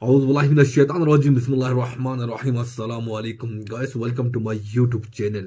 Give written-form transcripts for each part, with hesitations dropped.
Auzubillahiminash-shaytanir-rajim. Bismillahir-rahmanir-rahim. Assalamu alaikum guys, welcome to my YouTube channel.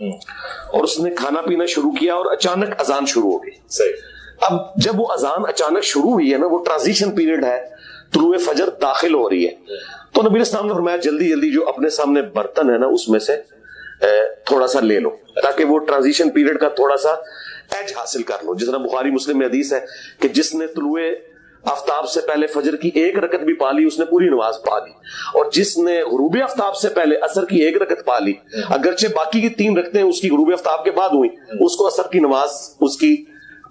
اور اس نے کھانا پینا شروع کیا اور اچانک اذان شروع ہو گئی. اب جب وہ اذان اچانک شروع ہوئی ہے نا, وہ ٹرانزیشن پیریڈ ہے, طلوع فجر داخل ہو رہی ہے, تو نبی اسلام نے فرمایا جلدی جلدی جو اپنے سامنے برتن ہے نا اس میں سے تھوڑا سا لے لو تاکہ وہ ٹرانزیشن پیریڈ کا تھوڑا سا ایج حاصل کر لو. جس طرح بخاری مسلم میں حدیث ہے کہ جس نے طلوع آفتاب سے پہلے فجر کی 1 رکعت بھی پا لی اس نے پوری نماز پا لی, اور جس نے غروب آفتاب سے پہلے عصر کی 1 رکعت پا لی, اگرچہ باقی کی 3 رکعتیں اس کی غروب آفتاب کے بعد ہوئی, اس کو عصر کی نماز اس کی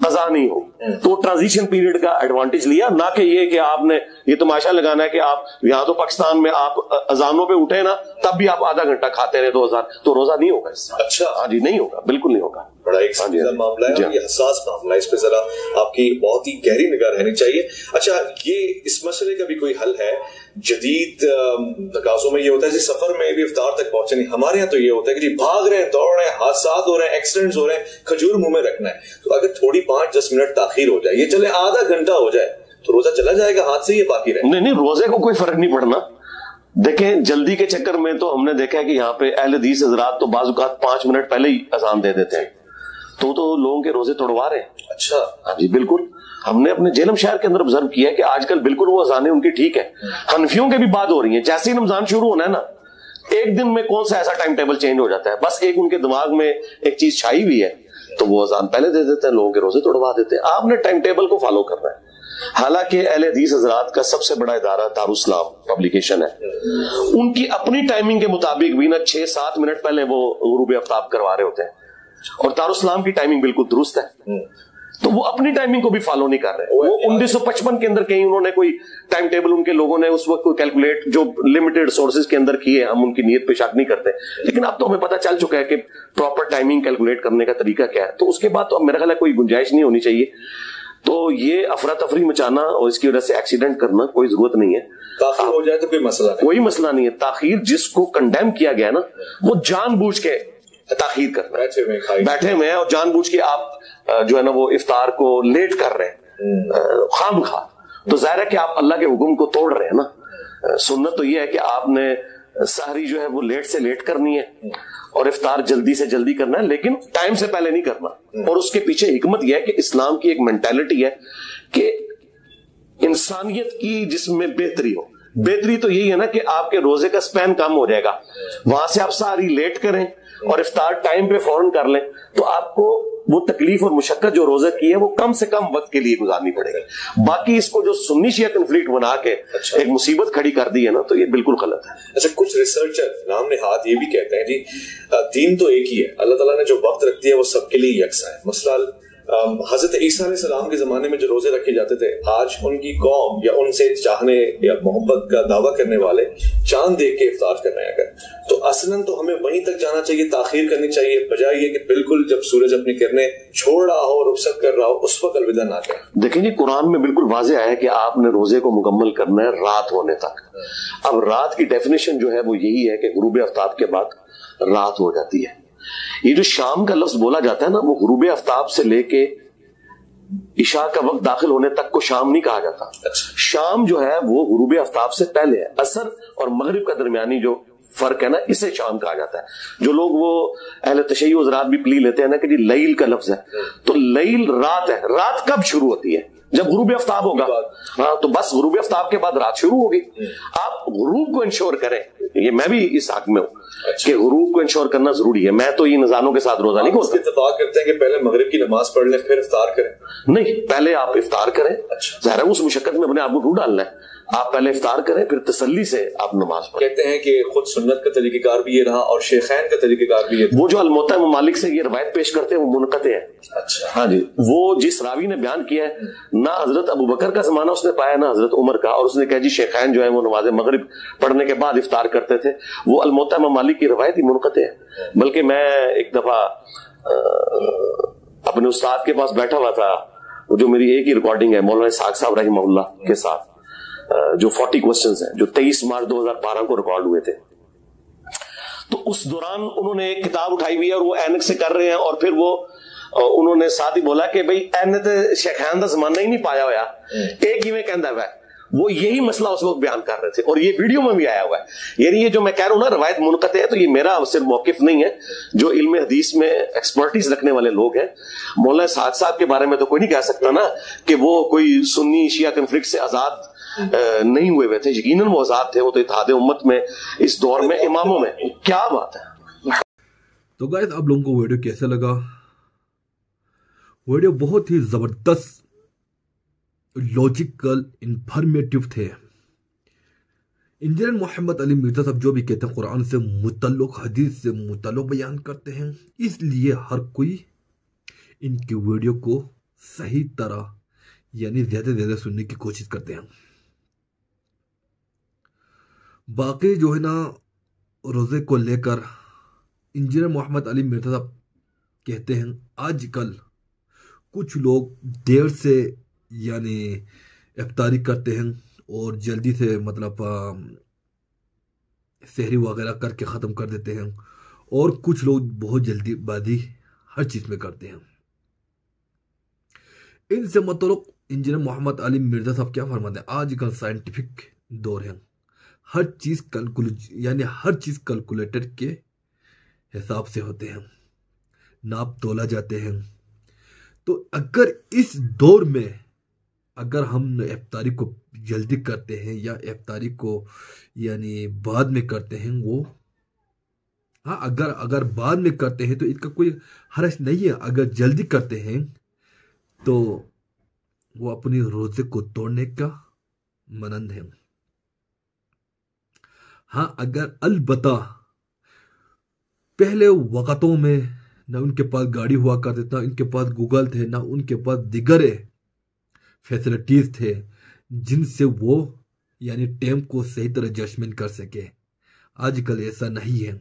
قضا نہیں ہو. تو ٹرانزیشن پیریڈ کا ایڈوانٹیج لیا, نہ کہ یہ کہ آپ نے یہ تماشا لگانا ہے کہ آپ یہاں تو پاکستان میں آپ اذانوں پہ اٹھے نا تب بھی آپ آدھا گھنٹہ کھاتے رہے 2000, تو روزہ نہیں ہوگا اس سے. اچھا, ہاں جی, نہیں ہوگا, بالکل نہیں ہوگا. بڑا ایک سنجیدہ معاملہ ہے, یہ حساس معاملہ ہے, اس پہ ذرا آپ کی بہت ہی گہری نگاہ رہنی چاہیے. اچھا, یہ اس مسئلے کا بھی کوئی حل ہے؟ جدید تقاضوں میں یہ ہوتا ہے کہ سفر میں بھی افطار تک پہنچے نہیں. ہمارے یہاں تو یہ ہوتا ہے کہ جی بھاگ رہے ہیں, دوڑ رہے ہیں, حادثات ہو رہے ہیں, ایکسیڈنٹس ہو رہے ہیں, کھجور منہ میں رکھنا ہے. تو اگر تھوڑی 5-10 منٹ تاخیر ہو جائے, یہ چلے آدھا گھنٹہ ہو جائے, تو روزہ چلا جائے گا ہاتھ سے, یہ باقی رہے؟ نہیں, روزے کو کوئی فرق نہیں پڑنا. دیکھیں جلدی کے چکر میں تو ہم نے دیکھا ہے کہ یہاں پہ اہل حدیث حضرات تو بعض اوقات 5 منٹ پہلے ہی اذان دے دیتے ہیں, تو لوگوں کے روزے توڑوا رہے ہیں. اچھا, ہاں جی بالکل. ہم نے اپنے جیلم شہر کے اندر آبزرو کیا ہے کہ آج کل بالکل وہ اذانیں ان کی ٹھیک ہے, حنفیوں کے بھی بعد ہو رہی ہیں. جیسے ہی رمضان شروع ہونا ہے نا, ایک دن میں کون سا ایسا ٹائم ٹیبل چینج ہو جاتا ہے, بس ایک ان کے دماغ میں ایک چیز چھائی ہوئی ہے, تو وہ اذان پہلے دے دیتے ہیں, لوگوں کے روزے توڑوا دیتے ہیں. آپ نے ٹائم ٹیبل کو فالو کرنا ہے. حالانکہ اہل حدیث حضرات کا سب سے بڑا ادارہ دارالاسلام پبلیکیشن ہے, ان کی اپنی ٹائمنگ کے مطابق بھی نا 6-7 منٹ پہلے وہ غروب آفتاب کروا رہے ہوتے ہیں, اور دارالاسلام کی ٹائمنگ بالکل درست ہے. تو وہ اپنی ٹائمنگ کو بھی فالو نہیں کر رہے. وہ 1955 کے اندر کہیں انہوں نے کوئی ٹائم ٹیبل ان کے لوگوں نے اس وقت کوئی کیلکولیٹ جو لمیٹڈ سورسز کے اندر کیے, ہم ان کی نیت پہ شک نہیں کرتے, لیکن اب تو ہمیں پتہ چل چکا ہے کہ پراپر ٹائمنگ کیلکولیٹ کرنے کا طریقہ کیا ہے. تو اس کے بعد تو اب میرا خیال ہے کوئی گنجائش نہیں ہونی چاہیے. تو یہ افراتفری مچانا اور اس کی وجہ سے ایکسیڈنٹ کرنا کوئی ضرورت نہیں ہے. تاخیر ہو جائے تو کوئی مسئلہ نہیں, کوئی مسئلہ نہیں ہے. تاخیر جس کو کنڈیم کیا گیا نا, وہ جان بوجھ کے تاخیر کرنا, بیٹھے ہوئے ہیں اور جان بوجھ کے آپ جو ہے نا وہ افطار کو لیٹ کر رہے ہیں خام خواہ, تو ظاہر ہے کہ آپ اللہ کے حکم کو توڑ رہے ہیں نا. سنت تو یہ ہے کہ آپ نے سحری جو ہے وہ لیٹ سے لیٹ کرنی ہے اور افطار جلدی سے جلدی کرنا ہے, لیکن ٹائم سے پہلے نہیں کرنا. اور اس کے پیچھے حکمت یہ ہے کہ اسلام کی ایک مینٹالٹی ہے کہ انسانیت کی جس میں بہتری ہو. بہتری تو یہی ہے نا کہ آپ کے روزے کا سپین کم ہو جائے گا, وہاں سے آپ ساری لیٹ کریں اور افطار ٹائم پہ فوراً کر لیں, تو آپ کو وہ تکلیف اور مشقت جو روزہ کی ہے وہ کم سے کم وقت کے لیے گزارنی پڑے گی. باقی اس کو جو سنی شیعہ کنفلکٹ بنا کے ایک مصیبت کھڑی کر دی ہے نا, تو یہ بالکل غلط ہے. اچھا, کچھ ریسرچر نام نہاد یہ بھی کہتے ہیں جی دین تو ایک ہی ہے, اللہ تعالیٰ نے جو وقت رکھ دیا وہ سب کے لیے یکساں ہے. مثلا حضرت عیسیٰ علیہ السلام کے زمانے میں جو روزے رکھے جاتے تھے, آج ان کی قوم یا ان سے چاہنے یا محبت کا دعویٰ کرنے والے چاند دیکھ کے افطار کر رہے ہیں. اگر تو اصلاً تو ہمیں وہیں تک جانا چاہیے, تاخیر کرنی چاہیے, بجائے یہ کہ بالکل جب سورج اپنی کرنیں چھوڑ رہا ہو, رخصت کر رہا ہو, اس وقت الوداع نہ کریں. دیکھیں جی, قرآن میں بالکل واضح ہے کہ آپ نے روزے کو مکمل کرنا ہے رات ہونے تک. اب رات کی ڈیفینیشن جو ہے وہ یہی ہے کہ غروب آفتاب کے بعد رات ہو جاتی ہے. یہ جو شام کا لفظ بولا جاتا ہے نا, وہ غروب آفتاب سے لے کے عشاء کا وقت داخل ہونے تک کو شام نہیں کہا جاتا. شام جو ہے وہ غروب آفتاب سے پہلے ہے. عصر اور مغرب کا درمیانی جو فرق ہے نا, اسے شام کہا جاتا ہے. جو لوگ وہ اہل تشیع حضرات بھی پلی لیتے ہیں نا کہ جی لیل کا لفظ ہے, تو لیل رات ہے. رات کب شروع ہوتی ہے؟ جب غروب آفتاب ہوگا. ہاں, تو بس غروب آفتاب کے بعد رات شروع ہوگی. آپ غروب کو انشور کریں, یہ میں بھی اس حق میں ہوں کہ غروب کو انشور کرنا ضروری ہے. میں تو ان نظانوں کے ساتھ روزہ نہیں کھولتا. اتفاق کرتے ہیں کہ پہلے مغرب کی نماز پڑھ لیں پھر افطار کریں. نہیں, پہلے آپ افطار کریں. ظاہر ہے اس مشقت میں اپنے آپ کو کیوں ڈالنا ہے, آپ پہلے افطار کریں پھر تسلی سے آپ نماز پڑھیں. کہتے ہیں کہ خود سنت کا طریقہ کار بھی یہ رہا اور شیخین کا طریقہ کار بھی یہ. وہ جو الموطا ممالک سے یہ روایت پیش کرتے ہیں وہ منقطع ہے. اچھا, ہاں جی, وہ جس راوی نے بیان کیا ہے, نہ حضرت ابو بکر کا زمانہ اس نے پایا نہ حضرت عمر کا, اور اس نے کہا جی شیخین جو ہے وہ نماز مغرب پڑھنے کے بعد افطار کرتے تھے. وہ الموطا ممالک کی روایت ہی منقطع ہے. بلکہ میں ایک دفعہ اپنے استاد کے پاس بیٹھا ہوا تھا, جو میری ایک ہی ریکارڈنگ ہے مولانا اسحاق صاحب رحمہ اللہ کے ساتھ, جو 40 کوسچنز ہیں جو 23 مارچ 2012 کو ریکارڈ ہوئے تھے. تو اس دوران انہوں نے ایک کتاب اٹھائی ہوئی ہے اور وہ اینک سے کر رہے ہیں, اور پھر وہ انہوں نے ساتھ ہی بولا کہ بھئی اینت شیخان دا زمانہ ہی نہیں پایا ہوا, ایک ہی میں کہندا ہے وہ یہی مسئلہ اس وقت بیان کر رہے تھے اور یہ ویڈیو میں بھی آیا ہوا ہے. یعنی یہ جو میں کہہ رہا ہوں نا روایت منقطع ہے، تو یہ میرا صرف موقف نہیں ہے. جو علم حدیث میں ایکسپرٹیز رکھنے والے لوگ ہیں، مولانا سعد صاحب کے بارے میں تو کوئی نہیں کہہ سکتا نا کہ وہ کوئی سنی شیعہ کنفلکٹ سے آزاد نہیں ہوئے تھے. یقیناً وہ آزاد تھے. وہ تو اتحاد امت میں اس دور میں اماموں میں. کیا بات ہے. تو گائز آپ لوگوں کو ویڈیو کیسے لگا؟ ویڈیو بہت ہی زبردست، لاجیکل، انفارمیٹیو تھے. انجینئر محمد علی مرزا صاحب جو بھی کہتے ہیں قرآن سے متعلق، حدیث سے متعلق بیان کرتے ہیں. اس لیے ہر کوئی ان کی ویڈیو کو صحیح طرح یعنی زیادہ سے زیادہ سننے کی کوشش کرتے ہیں. باقی جو ہے نا روزے کو لے کر انجینئر محمد علی مرزا صاحب کہتے ہیں آج کل کچھ لوگ دیر سے یعنی افطاری کرتے ہیں اور جلدی سے مطلب سحری وغیرہ کر کے ختم کر دیتے ہیں، اور کچھ لوگ بہت جلدی بازی ہر چیز میں کرتے ہیں. ان سے متعلق انجینئر محمد علی مرزا صاحب کیا فرماتے ہیں؟ آج کل سائنٹیفک دور ہے، ہر چیز کیلکولیٹر کے حساب سے ہوتے ہیں، ناپ تولا جاتے ہیں. تو اگر اس دور میں اگر ہم افطاری کو جلدی کرتے ہیں یا افطاری کو یعنی بعد میں کرتے ہیں، وہ ہاں اگر بعد میں کرتے ہیں تو اس کا کوئی حرج نہیں ہے. اگر جلدی کرتے ہیں تو وہ اپنی روزے کو توڑنے کا مانند ہے. ہاں اگر البتہ پہلے وقتوں میں نہ ان کے پاس گاڑی ہوا کرتے تھا، ان کے پاس گوگل تھے، نہ ان کے پاس دیگر فیسلٹیز تھے جن سے وہ یعنی ٹائم کو صحیح طرح ججمنٹ کر سکے. آج کل ایسا نہیں ہے.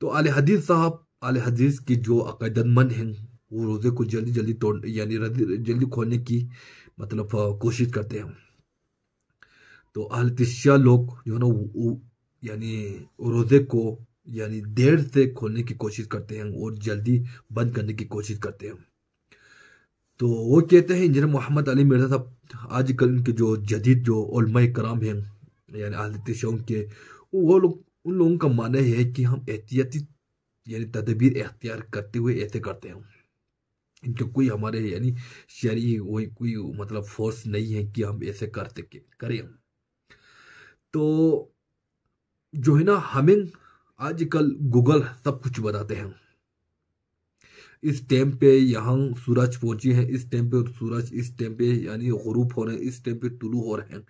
تو اہل حدیث صاحب، اہل حدیث کی جو عقیدت مند ہیں، وہ روزے کو جلدی توڑ یعنی جلدی کھولنے کی مطلب کوشش کرتے ہیں. تو اہل تشیع لوگ جو ہے نا یعنی روزے کو یعنی دیر سے کھولنے کی کوشش کرتے ہیں اور جلدی بند کرنے کی کوشش کرتے ہیں. تو وہ کہتے ہیں انجینئر محمد علی مرزا صاحب آج کل ان کے جو جدید جو علماء کرام ہیں یعنی اہل تشیع کے، وہ لوگ ان لوگوں کا ماننا ہے کہ ہم احتیاطی یعنی تدبیر اختیار کرتے ہوئے ایسے کرتے ہیں. ان کے کوئی ہمارے یعنی شرعی کوئی مطلب فورس نہیں ہے کہ ہم ایسے کریں. تو جو ہے نا ہمیں آج کل گوگل سب کچھ بتاتے ہیں. اس ٹائم پہ یہاں سورج پہنچی ہے، اس ٹائم پہ سورج، اس ٹائم پہ یعنی غروب ہو رہے ہیں، اس ٹائم پہ طلوع ہو رہے ہیں.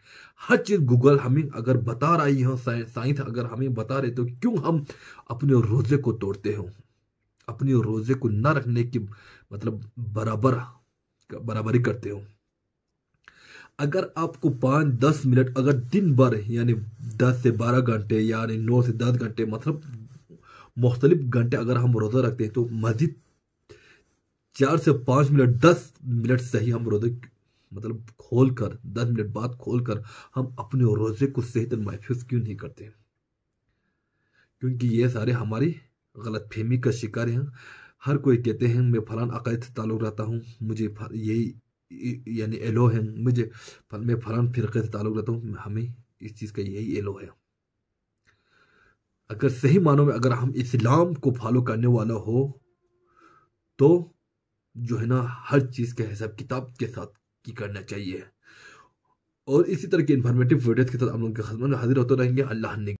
ہر چیز گوگل ہمیں اگر بتا رہی ہے، سائنس اگر ہمیں بتا رہے تو کیوں ہم اپنے روزے کو توڑتے ہوں، اپنے روزے کو نہ رکھنے کی مطلب برابری کرتے ہوں. اگر آپ کو 5-10 منٹ اگر دن بھر یعنی 10 سے 12 گھنٹے یعنی 9 سے 10 گھنٹے مطلب مختلف گھنٹے اگر ہم روزہ رکھتے ہیں تو مزید 4 سے 5 منٹ 10 منٹ صحیح ہم روزے مطلب کھول کر 10 منٹ بعد کھول کر ہم اپنے روزے کو صحیح طرح محفوظ کیوں نہیں کرتے؟ کیونکہ یہ سارے ہماری غلط فہمی کا شکار ہیں. ہر کوئی کہتے ہیں میں فلان عقائد سے تعلق رہتا ہوں، مجھے یہی یعنی ایلو ہے، میں فلان فرقے سے تعلق رہتا ہوں، ہمیں اس چیز کا یہی ایلو ہے. اگر صحیح معنوں میں اگر ہم اسلام کو فالو کرنے والا ہو تو جو ہے نا ہر چیز کا حساب کتاب کے ساتھ کی کرنا چاہیے. اور اسی طرح کے انفارمیٹیو ویڈیوز کے ساتھ ہم لوگوں کے خدمت میں حاضر ہوتے رہیں گے. اللہ نے